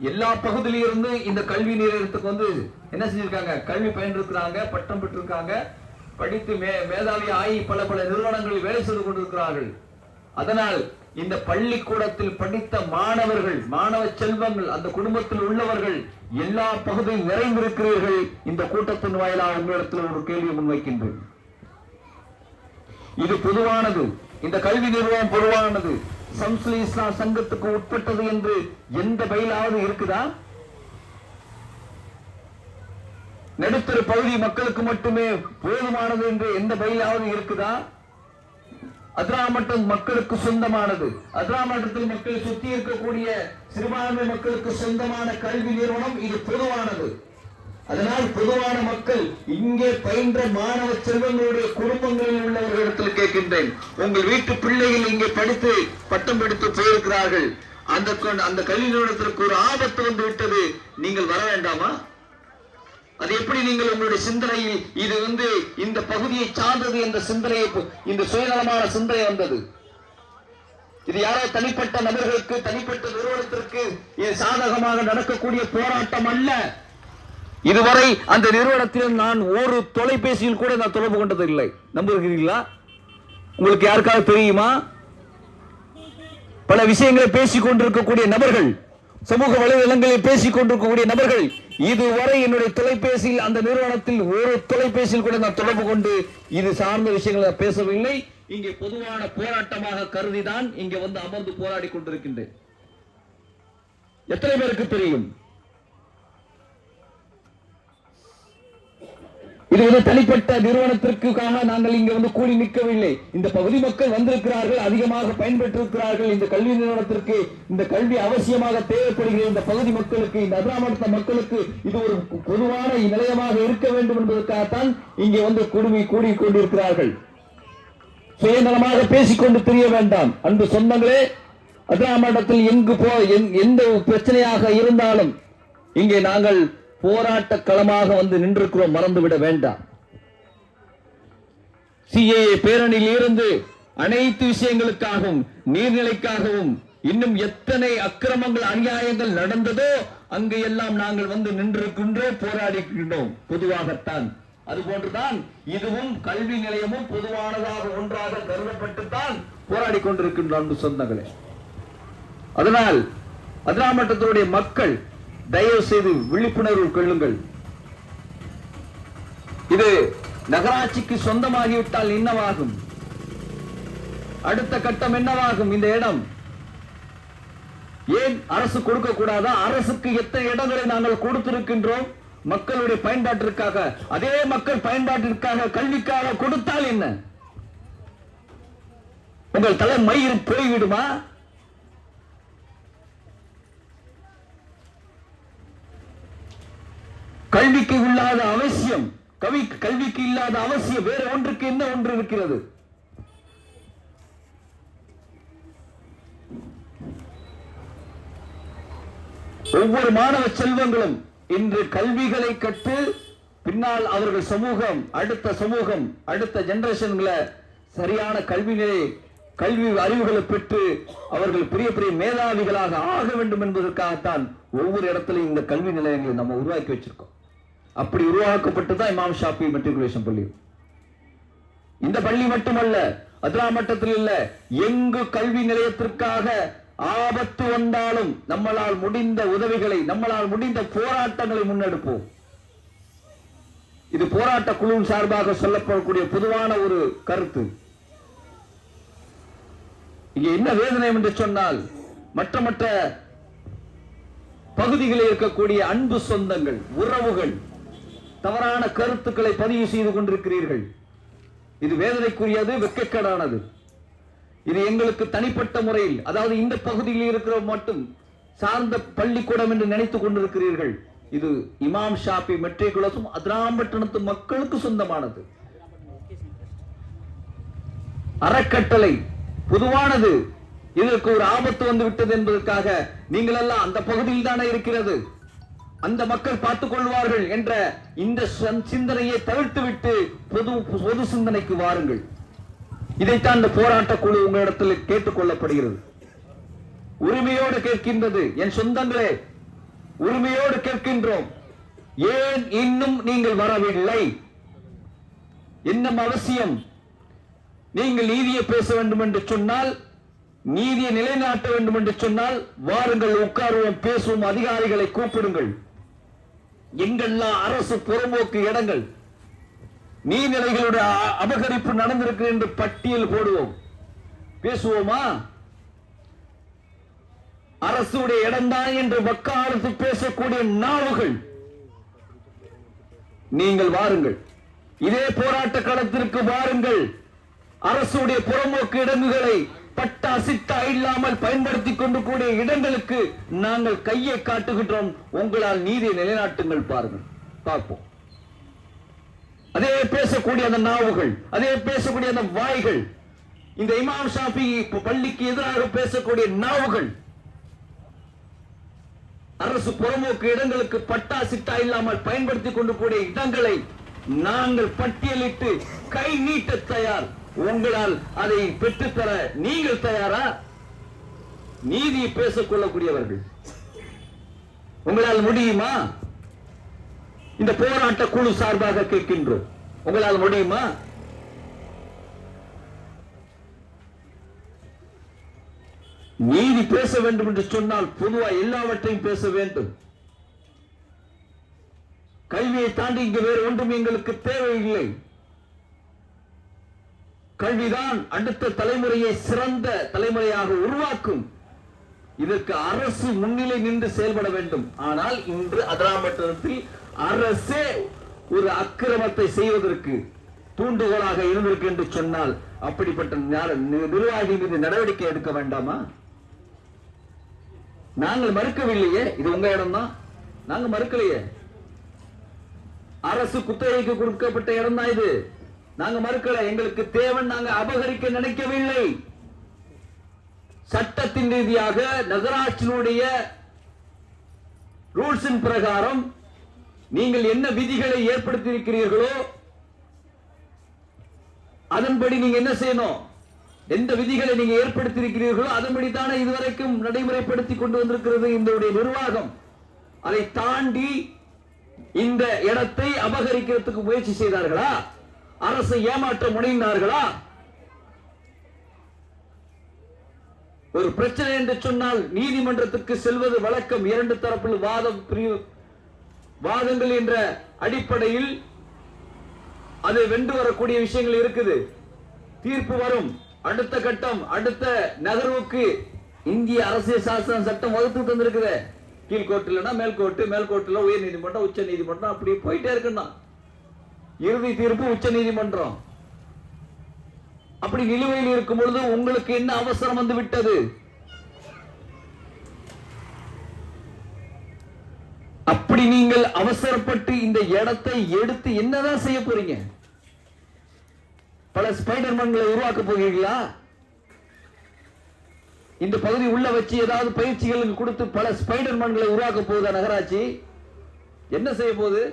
எல்லா பகுதியிலும் இருந்து இந்த கல்வி நிலையத்துக்கு வந்து என்ன செஞ்சிருக்காங்க, கல்வி பயின்றிருக்கிறாங்க, பட்டம் பெற்றிருக்காங்க, படித்து மேதாவி ஆகி பல பல நிறுவனங்களில் வேலை செய்து கொண்டிருக்கிறார்கள். அதனால் இந்த பள்ளிக்கூடத்தில் படித்த மாணவர்கள், மாணவ செல்வங்கள், அந்த குடும்பத்தில் உள்ளவர்கள் எல்லா பகுதியில் நிறைந்திருக்கிறீர்கள். இந்த கூட்டத்தின் வாயிலாக உங்களிடத்தில் ஒரு கேள்வி முன்வைக்கின்றேன். இது பொதுவானது, இந்த கல்வி நிறுவனம் பொதுவானது, சம்சுல் இஸ்லாம் சங்கத்துக்கு உட்பட்டது என்று எந்த பயிலாவது இருக்குதா? நடுத்தர பகுதி மக்களுக்கு மட்டுமே போதுமானது என்று எந்த பயிலாவது இருக்குதா? அதிராமட்டம் மக்களுக்கு சொந்தமானது. அதிராமட்டத்தில் மக்கள் சுற்றி இருக்கக்கூடிய சிறுபான்மை மக்களுக்கு சொந்தமான கல்வி நிறுவனம் இது பொதுவானது. அதனால் பொதுவான மக்கள், இங்கே பயின்ற மாணவ செல்வங்களுடைய குடும்பங்களில் உள்ளவர்களிடத்தில் கேட்கின்றேன், உங்கள் வீட்டு பிள்ளைகள் இங்கே படித்து பட்டம் எடுத்து போயிருக்கிறார்கள், அந்த கல்வி நிறுவனத்திற்கு ஒரு ஆபத்து வந்து விட்டது, நீங்கள் வர வேண்டாமா? அது எப்படி நீங்கள் உங்களுடைய சிந்தனையில் இது வந்து இந்த பகுதியை சார்ந்தது என்ற சிந்தனையை, இந்த சுயநலமான சிந்தனை வந்தது? இது யாரோ தனிப்பட்ட நபர்களுக்கு, தனிப்பட்ட நிறுவனத்திற்கு இது சாதகமாக நடக்கக்கூடிய போராட்டம் அல்ல. இதுவரை அந்த நிறுவனத்தில் நான் ஒரு தொலைபேசியில் கூட நான் தொடர்பு கொண்டது இல்லை. நம்புகிறீர்களா? உங்களுக்கு யாருக்காவது தெரியுமா? பல விஷயங்களை பேசிக் கொண்டிருக்கக்கூடிய நபர்கள், சமூக வலைதளங்களில் பேசிக் கொண்டிருக்கக்கூடிய நபர்கள், இதுவரை என்னுடைய தொலைபேசியில் அந்த நிறுவனத்தில் ஒரு தொலைபேசியில் கூட நான் தொடர்பு கொண்டு இது சார்ந்த விஷயங்களை பேசவில்லை. இங்கே பொதுவான போராட்டமாக கருதிதான் இங்கே வந்து அமர்ந்து போராடி கொண்டிருக்கின்றேன். எத்தனை பேருக்கு தெரியும்? இது ஒரு தனிப்பட்ட நிறுவனத்திற்காக நாங்கள் இங்க வந்து கூடி நிற்கவில்லை. இந்த பகுதி மக்கள் வந்திருக்கிறார்கள், அதிகமாக பயன்பெற்றிருக்கிறார்கள். இந்த கல்வி நிறுவனத்திற்கு இந்த கல்வி அவசியமாக தேவைப்படுகிற இந்த பகுதி மக்களுக்கு, இந்த அதிராமட்ட மக்களுக்கு இது ஒரு பொதுவான நிலையமாக இருக்க வேண்டும் என்பதற்காகத்தான் இங்கே வந்து கூடி கொண்டிருக்கிறார்கள். சுயநலமாக பேசிக்கொண்டு தெரிய வேண்டாம். அன்பு சொந்தங்களே, அதிராமட்டத்தில் எந்த பிரச்சனையாக இருந்தாலும் இங்கே நாங்கள் போராட்ட களமாக வந்து நின்றிருக்கிறோம், மறந்துவிட வேண்டாம். சிஏஏ பேரணியில் இருந்து அனைத்து விஷயங்களுக்காகவும், நீர்நிலைக்காகவும், இன்னும் எத்தனை அக்கிரமங்கள் அநியாயங்கள் நடந்ததோ அங்கு எல்லாம் நாங்கள் வந்து நின்றிருக்கின்றோம், போராடிக்கின்றோம் பொதுவாகத்தான். அதுபோன்றுதான் இதுவும் கல்வி நிலையமும் பொதுவானதாக ஒன்றாக கருதப்பட்டுத்தான் போராடி கொண்டிருக்கின்றோம் அன்பு சொந்தங்களே. அதனால் அதிராமட்டத்தினுடைய மக்கள் தயவு செய்து விழிப்புணர்வு கொள்ளுங்கள். இது நகராட்சிக்கு சொந்தமாகிவிட்டால் என்னவாகும்? அடுத்த கட்டம் என்னவாகும்? இந்த இடம் ஏன் அரசு கொடுக்க கூடாதா? அரசுக்கு எத்தனை இடங்களை நாங்கள் கொடுத்திருக்கின்றோம் மக்களுடைய பயன்பாட்டிற்காக. அதே மக்கள் பயன்பாட்டிற்காக, கல்விக்காக கொடுத்தால் என்ன? உங்கள் தலை மயிர் போய்விடுமா? கல்விக்கு இல்லாத அவசியம், கல்விக்கு இல்லாத அவசியம் வேற ஒன்றுக்கு என்ன ஒன்று இருக்கிறது? ஒவ்வொரு மாணவ செல்வங்களும் இன்று கல்விகளை கற்று பின்னால் அவர்கள் சமூகம், அடுத்த ஜெனரேஷன்களை சரியான கல்வி அறிவுகளை பெற்று அவர்கள் பெரிய பெரிய மேதாவிகளாக ஆக வேண்டும் என்பதற்காகத்தான் ஒவ்வொரு இடத்திலும் இந்த கல்வி நிலையங்களை நம்ம உருவாக்கி வச்சிருக்கோம். அப்படி உருவாக்கப்பட்டுதான் இமாம் ஷாஃபி மெட்ரிகுலேஷன் பள்ளி. இந்த பள்ளி மட்டுமல்ல, அதிராமட்டத்தில் இல்ல, எங்கு கல்வி நிலையத்திற்காக ஆபத்து வந்தாலும் நம்மளால் முடிந்த உதவிகளை, நம்மளால் முடிந்த போராட்டங்களை முன்னெடுப்போம். இது போராட்ட குழுவின் சார்பாக சொல்லப்படக்கூடிய பொதுவான ஒரு கருத்து. இங்கே என்ன வேதனை என்று சொன்னால், மற்ற பகுதிகளில் இருக்கக்கூடிய அன்பு சொந்தங்கள், உறவுகள் தவறான கருத்துக்களை பதிவு செய்து கொண்டிருக்கிறீர்கள். இது வேதனைக்குரியது, வெட்கக்கேடானது. இது எங்களுக்கு தனிப்பட்ட முறையில், அதாவது இந்த பகுதியில் இருக்கிற மட்டும் சார்ந்த பள்ளிக்கூடம் என்று நினைத்துக் கொண்டிருக்கிறீர்கள். இது இமாம் ஷாஃபி மெட்ரிகுலஸும் அதிராம்பட்டினத்து மக்களுக்கு சொந்தமானது. அறக்கட்டளை பொதுவானது. இதற்கு ஒரு ஆபத்து வந்து விட்டது என்பதற்காக நீங்கள் எல்லாம் அந்த பகுதியில் தானே இருக்கிறது, அந்த மக்கள் பார்த்துக் கொள்வார்கள் என்ற இந்த சிந்தனையை தவிர்த்துவிட்டு பொது சிந்தனைக்கு வாருங்கள். இதைத்தான் இந்த போராட்ட குழு உங்களிடத்தில் கேட்டுக் கொள்ளப்படுகிறது. உரிமையோடு கேட்கின்றது. என் சொந்தங்களே, உரிமையோடு கேட்கின்றோம். ஏன் இன்னும் நீங்கள் வரவில்லை? இன்னும் அவசியம். நீங்கள் நீதியை பேச வேண்டும் என்று சொன்னால், நீதியை நிலைநாட்ட வேண்டும் என்று சொன்னால் வாருங்கள், உட்காருவோம், பேசுவோம். அதிகாரிகளை கூப்பிடுங்கள். எங்கெல்லாம் அரசு புறம்போக்கு இடங்கள், நீர்நிலைகளுடைய அபகரிப்பு நடந்திருக்கு என்று பட்டியல் போடுவோம், பேசுவோமா? அரசுடைய இடம்தான் என்று வக்காலத்து பேசக்கூடிய நாவுகள் நீங்கள் வாருங்கள். இதே போராட்ட களத்திற்கு வாருங்கள். அரசுடைய புறம்போக்கு இடங்களை பட்டா சிட்டா இல்லாமல் பயன்படுத்திக் கொண்டு கூடிய இடங்களுக்கு நாங்கள் கையை காட்டுகின்றோம். உங்களால் நீதியை நிலைநாட்டுங்கள். பாருங்கள், பார்ப்போம். அதே பேசக்கூடிய அந்த நாவுகள், அதே பேசக்கூடிய அந்த வாய்கள், இந்த இமாம் ஷாஃபி பள்ளிக்கு எதிராக பேசக்கூடிய நாவுகள், அரசு புறம்போக்கு இடங்களுக்கு பட்டா சிட்டா இல்லாமல் பயன்படுத்திக் கொண்டு கூடிய இடங்களை நாங்கள் பட்டியலிட்டு கை நீட்ட தயார். உங்களால் அதை பெற்றுத்தர நீங்கள் தயாரா? நீதி பேசிக் கொள்ளக்கூடியவர்கள் உங்களால் முடியுமா? இந்த போராட்ட குழு சார்பாக கேட்கின்றோம், உங்களால் முடியுமா? நீதி பேச வேண்டும் என்று சொன்னால் பொதுவாக எல்லாவற்றையும் பேச வேண்டும். கல்வியை தாண்டி இங்கு வேறு ஒன்றும் எங்களுக்கு தேவையில்லை. கல்விதான் அடுத்த தலைமுறையை சிறந்த தலைமுறையாக உருவாக்கும். இதற்கு அரசு முன்னிலை நின்று செயல்பட வேண்டும். ஆனால் இன்று அதிராம்பட்டினத்தில் அரசே ஒரு அக்கிரமத்தை செய்வதற்கு தூண்டுகோலாக இருந்திருக்கு என்று சொன்னால், அப்படிப்பட்ட நிர்வாகி மீது நடவடிக்கை எடுக்க வேண்டாமா? நாங்கள் மறுக்கவில்லையே, இது உங்க இடம் தான், நாங்க மறுக்கலையே. அரசு குத்தகைக்கு கொடுக்கப்பட்ட இடம் தான் இது, நாங்க மறுக்கல. எங்களுக்கு தேவை, நாங்க அபகரிக்க நினைக்கவில்லை. சட்டத்தின் ரீதியாக நகராட்சியினுடைய ரூல்ஸின் பிரகாரம் நீங்கள் என்ன விதிகளை ஏற்படுத்தி இருக்கிறீர்களோ அதன்படி நீங்க என்ன செய்யணும்? எந்த விதிகளை நீங்க ஏற்படுத்தி இருக்கிறீர்களோ அதன்படி தானே இதுவரைக்கும் நடைமுறைப்படுத்தி கொண்டு வந்திருக்கிறது இந்த நிர்வாகம். அதை தாண்டி இந்த இடத்தை அபகரிக்கிறதுக்கு முயற்சி செய்தார்களா? அரசை ஏமாற்ற முனைந்தார்களா? ஒரு பிரச்சனை என்று சொன்னால் நீதிமன்றத்துக்கு செல்வது வழக்கம். இரண்டு தரப்பில் வாதங்கள் என்ற அடிப்படையில் அது வென்று வரக்கூடிய விஷயங்கள் இருக்குது. தீர்ப்பு வரும். அடுத்த கட்டம், அடுத்த நகர்வுக்கு இந்திய அரசியல் சாசன சட்டம் வகுத்து தந்திருக்குது. கீழ்கோர்ட்டுலனா மேல்கோர்ட்டு, மேல்கோர்ட்டுல உயர் நீதிமன்றம், உச்ச நீதிமன்றம், அப்படி போயிட்டே இருக்கணும். இறுதி தீர்ப்பு உச்ச நீதிமன்றம். அப்படி நிலுவையில் இருக்கும் பொழுது உங்களுக்கு என்ன அவசரம் வந்து விட்டது? அப்படி நீங்கள் அவசரப்பட்டு இந்த இடத்தை எடுத்து என்னதான் செய்ய போறீங்க? பல ஸ்பைடர்மேன்களை உருவாக்க போகிறீர்களா? இந்த பகுதி உள்ள வச்சு ஏதாவது பயிற்சிகளுக்கு கொடுத்து பல ஸ்பைடர்மேன்களை உருவாக்க போகுதா நகராட்சி? என்ன செய்ய போகுது?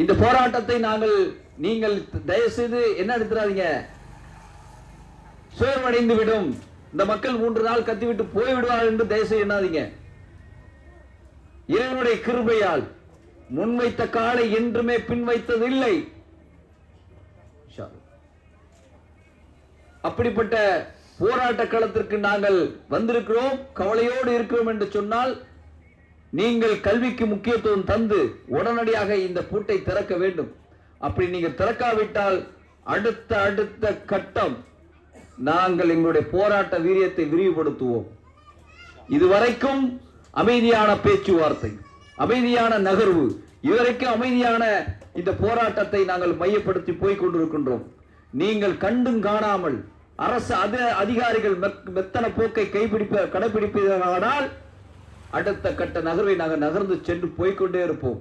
இந்த போராட்டத்தை நீங்கள் தயவு செய்து என்ன எடுத்துறாதீங்க, சோர்வடைந்து விடும், இந்த மக்கள் 3 நாள் கத்திவிட்டு போய்விடுவார்கள் என்று தயவு செய்து எண்ணாதீங்க. இறைவனுடைய கிருபையால் முன்வைத்த காலை என்றுமே பின் வைத்தது இல்லை. அப்படிப்பட்ட போராட்ட களத்திற்கு நாங்கள் வந்திருக்கிறோம். கவலையோடு இருக்கிறோம் என்று சொன்னால் நீங்கள் கல்விக்கு முக்கியத்துவம் தந்து உடனடியாக இந்த பூட்டை திறக்க வேண்டும். அப்படி நீங்க திறக்காவிட்டால் அடுத்த கட்டம் நாங்கள் எங்களுடைய போராட்ட வீரியத்தை விரிவுபடுத்துவோம். இதுவரைக்கும் அமைதியான பேச்சுவார்த்தை, அமைதியான நகர்வு, இதுவரைக்கும் அமைதியான இந்த போராட்டத்தை நாங்கள் மையப்படுத்தி போய் கொண்டிருக்கின்றோம். நீங்கள் கண்டும் காணாமல் அரசு அதிகாரிகள் மெத்தன போக்கை கடைபிடிப்பதால் அடுத்த கட்ட நகர்வை நாங்கள் நகர்ந்து சென்று போய்கொண்டே இருப்போம்.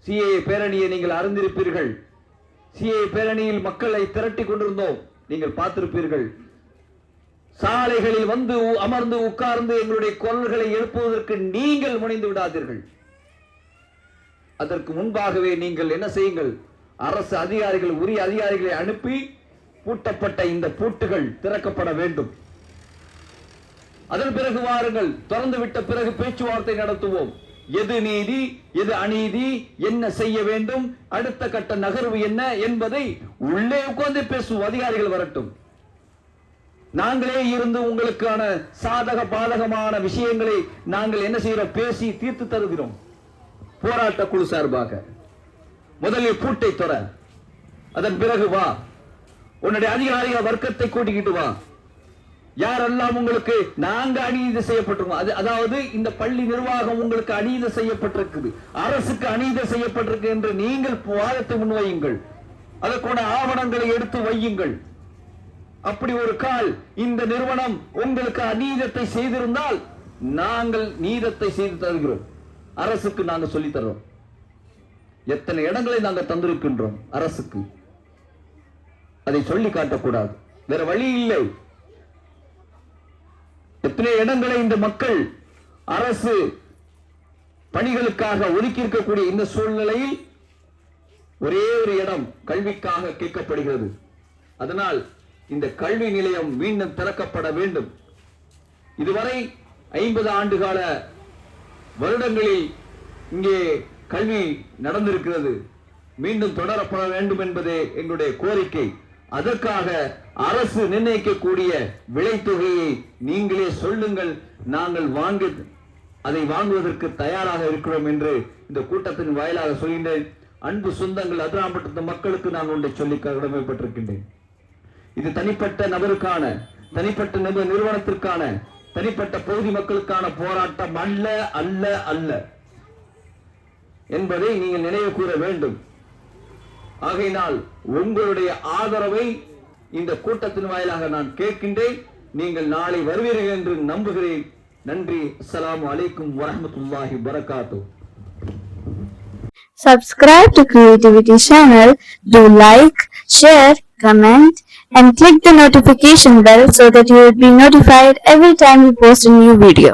சிஏ பேரணியை நீங்கள் அறிந்திருப்பீர்கள். சிஏ பேரணியில் மக்களை திரட்டி கொண்டிருந்தோம், நீங்கள் பார்த்திருப்பீர்கள். சாலைகளில் வந்து அமர்ந்து உட்கார்ந்து எங்களுடைய குரல்களை எழுப்புவதற்கு நீங்கள் முனைந்து விடாதீர்கள். அதற்கு முன்பாகவே நீங்கள் என்ன செய்யுங்கள், அரசு அதிகாரிகள், உரிய அதிகாரிகளை அனுப்பி பூட்டப்பட்ட இந்த பூட்டுகள் திறக்கப்பட வேண்டும். அதன் பிறகு வாருங்கள், திறந்து விட்ட பிறகு பேச்சுவார்த்தை நடத்துவோம். எது நீதி, எது அநீதி, என்ன செய்ய வேண்டும், அடுத்த கட்ட நகர்வு என்ன என்பதை உள்ளே உட்கார்ந்து பேசுவோம். அதிகாரிகள் வரட்டும், நாங்களே இருந்து உங்களுக்கான சாதக பாதகமான விஷயங்களை நாங்கள் என்ன செய்கிறோம், பேசி தீர்த்து தருகிறோம். போராட்ட குழு சார்பாக முதலில் பூட்டை துற, அதன் பிறகு வா, உன்னுடைய அதிகாரிகள் வர்க்கத்தை கூட்டிக்கிட்டு வா. யாரெல்லாம் உங்களுக்கு நாங்க அநீதி செய்யப்பட்டிருக்கோம், அதாவது இந்த பள்ளி நிர்வாகம் உங்களுக்கு அநீதி செய்யப்பட்டிருக்குது, அரசுக்கு அநீதி செய்யப்பட்டிருக்கு என்று நீங்கள் வாதத்தை முன்வையுங்கள். அதற்கான ஆவணங்களை எடுத்து வையுங்கள். அப்படி ஒரு கால் இந்த நிறுவனம் உங்களுக்கு அநீதத்தை செய்திருந்தால் நாங்கள் நீதத்தை செய்து தருகிறோம். அரசுக்கு நாங்கள் சொல்லி தர்றோம். எத்தனை இடங்களை நாங்கள் தந்திருக்கின்றோம் அரசுக்கு, அதை சொல்லி காட்டக்கூடாது, வேற வழி இல்லை. எத்தனை இடங்களை இந்த மக்கள் அரசு பணிகளுக்காக ஒதுக்கி இருக்கக்கூடிய இந்த சூழ்நிலையில் ஒரே ஒரு இடம் கல்விக்காக கேட்கப்படுகிறது. அதனால் இந்த கல்வி நிலையம் மீண்டும் திறக்கப்பட வேண்டும். இதுவரை 50 ஆண்டுகால வருடங்களில் இங்கே கல்வி நடந்திருக்கிறது, மீண்டும் தொடரப்பட வேண்டும் என்பதே எங்களுடைய கோரிக்கை. அதற்காக அரசு நிர்ணயிக்கக்கூடிய விலைத்தொகையை நீங்களே சொல்லுங்கள், நாங்கள் அதை வாங்குவதற்கு தயாராக இருக்கிறோம் என்று இந்த கூட்டத்தின் வாயிலாக சொல்கின்றேன். அன்பு சொந்தங்கள், அதிராம்பட்டு மக்களுக்கு நான் ஒன்றை சொல்லி கடமைப்பட்டிருக்கின்றேன். இது தனிப்பட்ட நபருக்கான, தனிப்பட்ட நிறுவனத்திற்கான, தனிப்பட்ட பகுதி மக்களுக்கான போராட்டம் அல்ல அல்ல அல்ல என்பதை நீங்கள் நினைவு கூற வேண்டும். ஆகையினால் உங்களுடைய ஆதரவை இந்த கூட்டத்தின் வாயிலாக நான் கேட்கின்றேன். நீங்கள் நாளை வருவீர்கள் என்று நம்புகிறேன். நன்றி. அஸ்ஸலாமு அலைக்கும் வரஹ்மத்துல்லாஹி வபரகாத்துஹு. Subscribe to Creativity channel, do like, share, comment and click the notification bell so that you will be notified every time we post a new video.